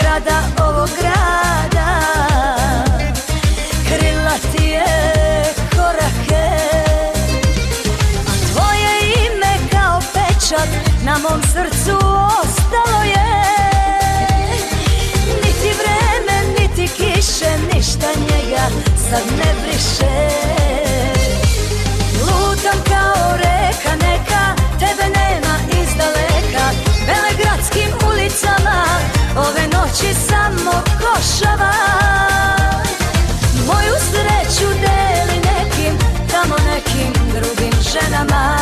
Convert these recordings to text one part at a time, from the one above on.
zgrada ovog grada krila ti je korake, a tvoje ime kao pečat na mom srcu ostalo je. Niti vreme, niti kiše, ništa njega sad ne briše. Lutam kao reka neka, tebe nema izdaleka. Velegradskim ulicama ove noći samo košava. Moju sreću deli nekim, tamo nekim drugim ženama.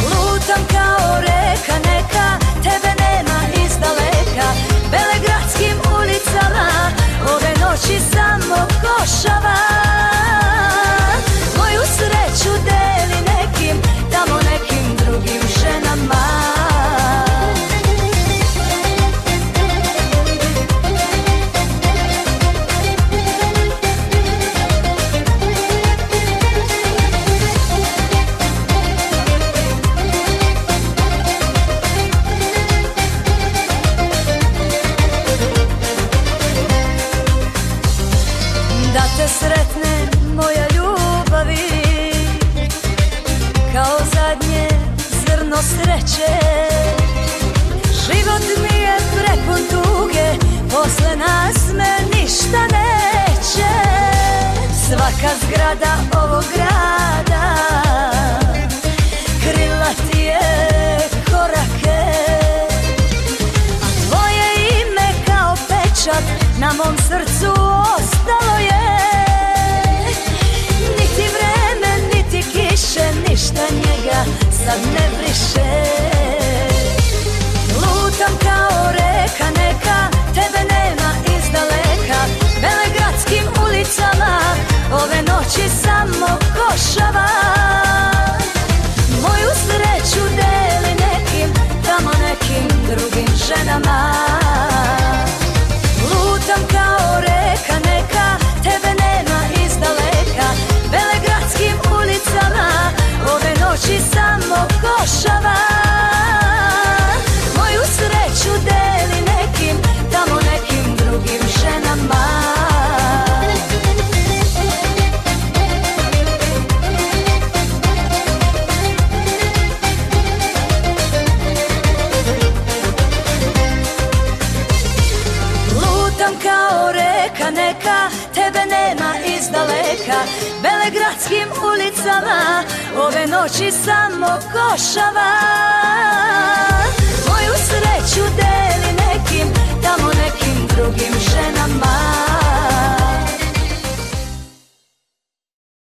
Lutam kao reka neka, tebe nema izdaleka. Velegradskim ulicama ove noći samo košava. Moju sreću deli nekim, tamo nekim drugim ženama. Da te sretnem, moja ljubavi, kao zadnje zrno sreće. Život mi je prepun tuge, posle nas me ništa neće. Svaka zgrada ovog grada krila ti je korake, a tvoje ime kao pečat na mom srcu ostalo je. Niti vreme, niti kiše, ništa njega sad ne briše. Lutam kao reka neka, tebe nema izdaleka. Velegradskim ulicama ove noći samo košava. Moju sreću deli nekim, tamo nekim drugim ženama. Lutam kao reka neka, tebe nema izdaleka. Velegradskim ulicama ove noći samo košava. Moju sreću deli nekim, tamo nekim drugim ženama. Lutam kao reka neka, tebe nema izdaleka. Velegradskim ulicama ove noći samo košava. Moju sreću